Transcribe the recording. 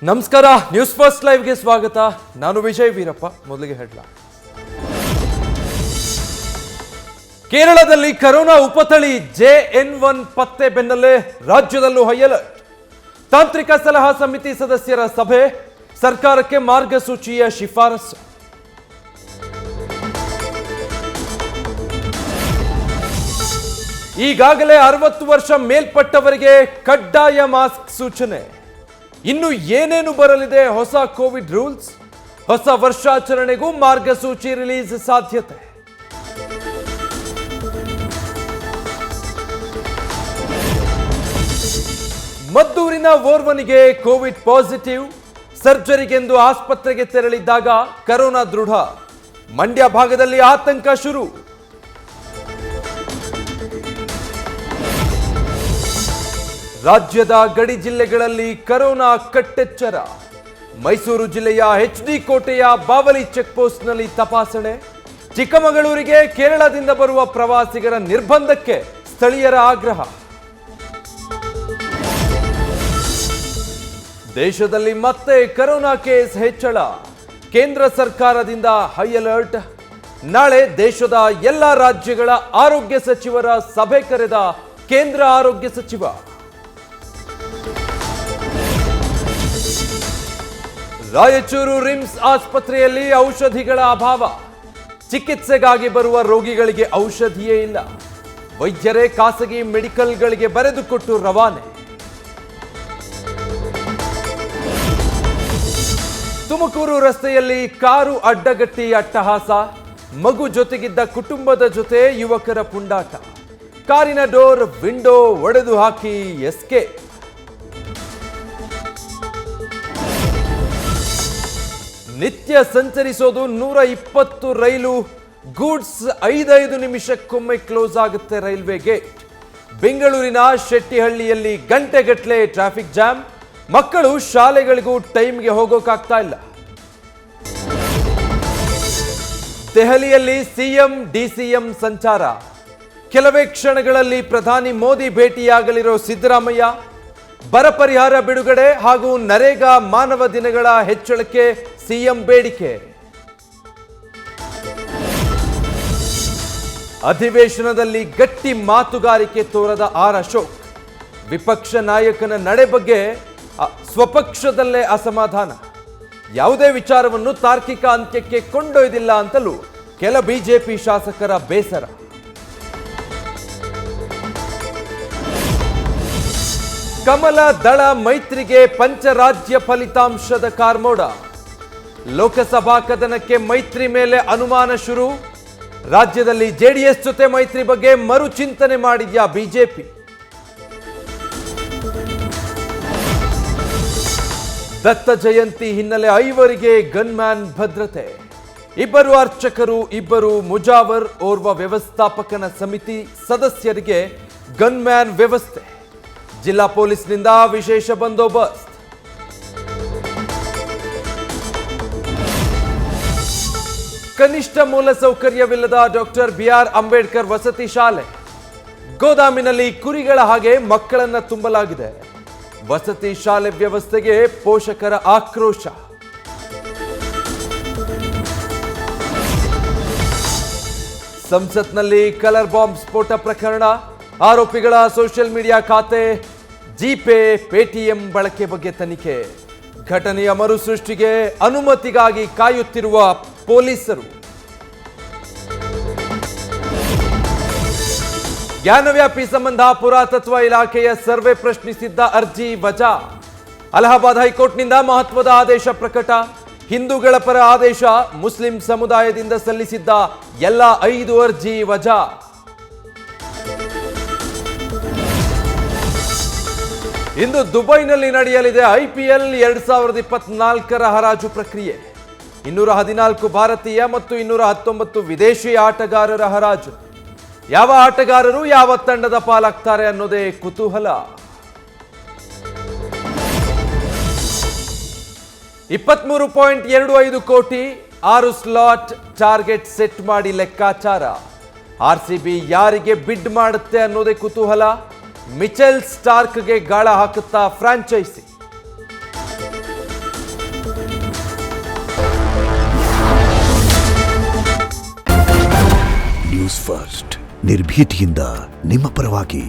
ನಮಸ್ಕಾರ, news first ಲೈವ್ಗೆ ಸ್ವಾಗತ. ನಾನು ವಿಜಯ್ ವೀರಪ್ಪ. ಮೊದಲಿಗೆ ಹೆಡ್ಲೈನ್. ಕೇರಳದಲ್ಲಿ ಕರೋನಾ ಉಪತಳಿ JN1 ಪತ್ತೆ ಬೆನ್ನಲ್ಲೇ ರಾಜ್ಯದಲ್ಲೂ ಹೈ ಅಲರ್ಟ್. ತಾಂತ್ರಿಕ ಸಲಹಾ ಸಮಿತಿ ಸದಸ್ಯರ ಸಭೆ, ಸರ್ಕಾರಕ್ಕೆ ಮಾರ್ಗಸೂಚಿಯ ಶಿಫಾರಸು. ಈಗಾಗಲೇ 60 ವರ್ಷ ಮೇಲ್ಪಟ್ಟವರಿಗೆ ಕಡ್ಡಾಯ ಮಾಸ್ಕ್ ಸೂಚನೆ. ಇನ್ನು ಏನೇನು ಬರಲಿದೆ ಹೊಸ ಕೋವಿಡ್ ರೂಲ್ಸ್? ಹೊಸ ವರ್ಷಾಚರಣೆಗೂ ಮಾರ್ಗಸೂಚಿ ರಿಲೀಸ್ ಸಾಧ್ಯತೆ. ಮದ್ದೂರಿನ ಓರ್ವನಿಗೆ ಕೋವಿಡ್ ಪಾಸಿಟಿವ್. ಸರ್ಜರಿಗೆಂದು ಆಸ್ಪತ್ರೆಗೆ ತೆರಳಿದ್ದಾಗ ಕರೋನಾ ದೃಢ. ಮಂಡ್ಯ ಭಾಗದಲ್ಲಿ ಆತಂಕ ಶುರು. ರಾಜ್ಯದ ಗಡಿ ಜಿಲ್ಲೆಗಳಲ್ಲಿ ಕರೋನಾ ಕಟ್ಟೆಚ್ಚರ. ಮೈಸೂರು ಜಿಲ್ಲೆಯ HD ಕೋಟೆಯ ಬಾವಲಿ ಚೆಕ್ಪೋಸ್ಟ್ನಲ್ಲಿ ತಪಾಸಣೆ. ಚಿಕ್ಕಮಗಳೂರಿಗೆ ಕೇರಳದಿಂದ ಬರುವ ಪ್ರವಾಸಿಗರ ನಿರ್ಬಂಧಕ್ಕೆ ಸ್ಥಳೀಯರ ಆಗ್ರಹ. ದೇಶದಲ್ಲಿ ಮತ್ತೆ ಕರೋನಾ ಕೇಸ್ ಹೆಚ್ಚಳ. ಕೇಂದ್ರ ಸರ್ಕಾರದಿಂದ ಹೈ ಅಲರ್ಟ್. ನಾಳೆ ದೇಶದ ಎಲ್ಲ ರಾಜ್ಯಗಳ ಆರೋಗ್ಯ ಸಚಿವರ ಸಭೆ ಕರೆದ ಕೇಂದ್ರ ಆರೋಗ್ಯ ಸಚಿವ. ರಾಯಚೂರು ರಿಮ್ಸ್ ಆಸ್ಪತ್ರೆಯಲ್ಲಿ ಔಷಧಿಗಳ ಅಭಾವ. ಚಿಕಿತ್ಸೆಗಾಗಿ ಬರುವ ರೋಗಿಗಳಿಗೆ ಔಷಧಿಯೇ ಇಲ್ಲ. ವೈದ್ಯರೇ ಖಾಸಗಿ ಮೆಡಿಕಲ್ಗಳಿಗೆ ಬರೆದುಕೊಟ್ಟು ರವಾನೆ. ತುಮಕೂರು ರಸ್ತೆಯಲ್ಲಿ ಕಾರು ಅಡ್ಡಗಟ್ಟಿ ಅಟ್ಟಹಾಸ. ಮಗು ಜೊತೆಗಿದ್ದ ಕುಟುಂಬದ ಜೊತೆ ಯುವಕರ ಪುಂಡಾಟ. ಕಾರಿನ ಡೋರ್ ವಿಂಡೋ ಒಡೆದು ಹಾಕಿ ಎಸ್ಕೇಪ್. ನಿತ್ಯ ಸಂಚರಿಸೋದು 120 ರೈಲು. ಗೂಡ್ಸ್ 5 ನಿಮಿಷಕ್ಕೊಮ್ಮೆ ಕ್ಲೋಸ್ ಆಗುತ್ತೆ ರೈಲ್ವೆ ಗೇಟ್. ಬೆಂಗಳೂರಿನ ಶೆಟ್ಟಿಹಳ್ಳಿಯಲ್ಲಿ ಗಂಟೆಗಟ್ಟಲೆ ಟ್ರಾಫಿಕ್ ಜಾಮ್. ಮಕ್ಕಳು ಶಾಲೆಗಳಿಗೂ ಟೈಮ್ಗೆ ಹೋಗೋಕ್ಕಾಗ್ತಾ ಇಲ್ಲ. ದೆಹಲಿಯಲ್ಲಿ ಸಿಎಂ DCM ಸಂಚಾರ. ಕೆಲವೇ ಕ್ಷಣಗಳಲ್ಲಿ ಪ್ರಧಾನಿ ಮೋದಿ ಭೇಟಿಯಾಗಲಿರೋ ಸಿದ್ದರಾಮಯ್ಯ. ಬರ ಪರಿಹಾರ ಬಿಡುಗಡೆ ಹಾಗೂ ನರೇಗಾ ಮಾನವ ದಿನಗಳ ಹೆಚ್ಚಳಕ್ಕೆ ಸಿಎಂ ಬೇಡಿಕೆ. ಅಧಿವೇಶನದಲ್ಲಿ ಗಟ್ಟಿ ಮಾತುಗಾರಿಕೆ ತೋರದ ಆರ್ ಅಶೋಕ್. ವಿಪಕ್ಷ ನಾಯಕನ ನಡೆ ಬಗ್ಗೆ ಸ್ವಪಕ್ಷದಲ್ಲೇ ಅಸಮಾಧಾನ. ಯಾವುದೇ ವಿಚಾರವನ್ನು ತಾರ್ಕಿಕ ಅಂತ್ಯಕ್ಕೆ ಕೊಂಡೊಯ್ದಿಲ್ಲ ಅಂತಲೂ ಕೆಲ ಬಿಜೆಪಿ ಶಾಸಕರ ಬೇಸರ. ಕಮಲ ದಳ ಮೈತ್ರಿಗೆ ಪಂಚರಾಜ್ಯ ಫಲಿತಾಂಶದ ಕಾರ್ಮೋಡ. ಲೋಕಸಭಾ ಕದನಕ್ಕೆ ಮೈತ್ರಿ ಮೇಲೆ ಅನುಮಾನ ಶುರು. ರಾಜ್ಯದಲ್ಲಿ JDS ಜೊತೆ ಮೈತ್ರಿ ಬಗ್ಗೆ ಮರುಚಿಂತನೆ ಮಾಡಿದ್ಯಾ ಬಿಜೆಪಿ? ದತ್ತ ಜಯಂತಿ ಹಿನ್ನೆಲೆ 5 ಗನ್ಮ್ಯಾನ್ ಭದ್ರತೆ. 2 ಅರ್ಚಕರು, 2 ಮುಜಾವರ್, ಓರ್ವ ವ್ಯವಸ್ಥಾಪಕನ ಸಮಿತಿ ಸದಸ್ಯರಿಗೆ ಗನ್ಮ್ಯಾನ್ ವ್ಯವಸ್ಥೆ. ಜಿಲ್ಲಾ ಪೊಲೀಸ್ನಿಂದ ವಿಶೇಷ ಬಂದೋಬಸ್ತ್. ಕನಿಷ್ಠ ಮೂಲಸೌಕರ್ಯವಿಲ್ಲದ ಡಾಕ್ಟರ್ BR ಅಂಬೇಡ್ಕರ್ ವಸತಿ ಶಾಲೆ. ಗೋದಾಮಿನಲ್ಲಿ ಕುರಿಗಳ ಹಾಗೆ ಮಕ್ಕಳನ್ನ ತುಂಬಲಾಗಿದೆ. ವಸತಿ ಶಾಲೆ ವ್ಯವಸ್ಥೆಗೆ ಪೋಷಕರ ಆಕ್ರೋಶ. ಸಂಸತ್ನಲ್ಲಿ ಕಲರ್ ಬಾಂಬ್ ಸ್ಫೋಟ ಪ್ರಕರಣ. ಆರೋಪಿಗಳ ಸೋಷಿಯಲ್ ಮೀಡಿಯಾ ಖಾತೆ, ಜಿಪೇ, ಪೇಟಿಎಂ ಬಳಕೆ ಬಗ್ಗೆ ತನಿಖೆ. ಘಟನೆಯ ಮರುಸೃಷ್ಟಿಗೆ ಅನುಮತಿಗಾಗಿ ಕಾಯುತ್ತಿರುವ ಪೊಲೀಸರು. ಜ್ಞಾನವ್ಯಾಪಿ ಸಂಬಂಧ ಪುರಾತತ್ವ ಇಲಾಖೆಯ ಸರ್ವೆ ಪ್ರಶ್ನಿಸಿದ್ದ ಅರ್ಜಿ ವಜಾ. ಅಲಹಾಬಾದ್ ಹೈಕೋರ್ಟ್ನಿಂದ ಮಹತ್ವದ ಆದೇಶ ಪ್ರಕಟ. ಹಿಂದೂಗಳ ಪರ ಆದೇಶ. ಮುಸ್ಲಿಂ ಸಮುದಾಯದಿಂದ ಸಲ್ಲಿಸಿದ್ದ ಎಲ್ಲ 5 ಅರ್ಜಿ ವಜಾ. ಇಂದು ದುಬೈನಲ್ಲಿ ನಡೆಯಲಿದೆ IPL 2024ರ ಹರಾಜು ಪ್ರಕ್ರಿಯೆ. 214 ಭಾರತೀಯ ಮತ್ತು 219 ವಿದೇಶಿ ಆಟಗಾರರ ಹರಾಜು. ಯಾವ ಆಟಗಾರರು ಯಾವ ತಂಡದ ಪಾಲಾಗ್ತಾರೆ ಅನ್ನೋದೇ ಕುತೂಹಲ. 23.25 ಕೋಟಿ 6 ಸ್ಲಾಟ್ ಟಾರ್ಗೆಟ್ ಸೆಟ್ ಮಾಡಿ ಲೆಕ್ಕಾಚಾರ. RCB ಯಾರಿಗೆ ಬಿಡ್ ಮಾಡುತ್ತೆ ಅನ್ನೋದೇ ಕುತೂಹಲ. ಮಿಚೆಲ್ ಸ್ಟಾರ್ಕ್ಗೆ ಗಾಳ ಹಾಕುತ್ತಾ ಫ್ರಾಂಚೈಸಿ. ನ್ಯೂಸ್ ಫಸ್ಟ್ ನಿರ್ಭೀತಿಯಿಂದ ನಿಮ್ಮ ಪರವಾಗಿ.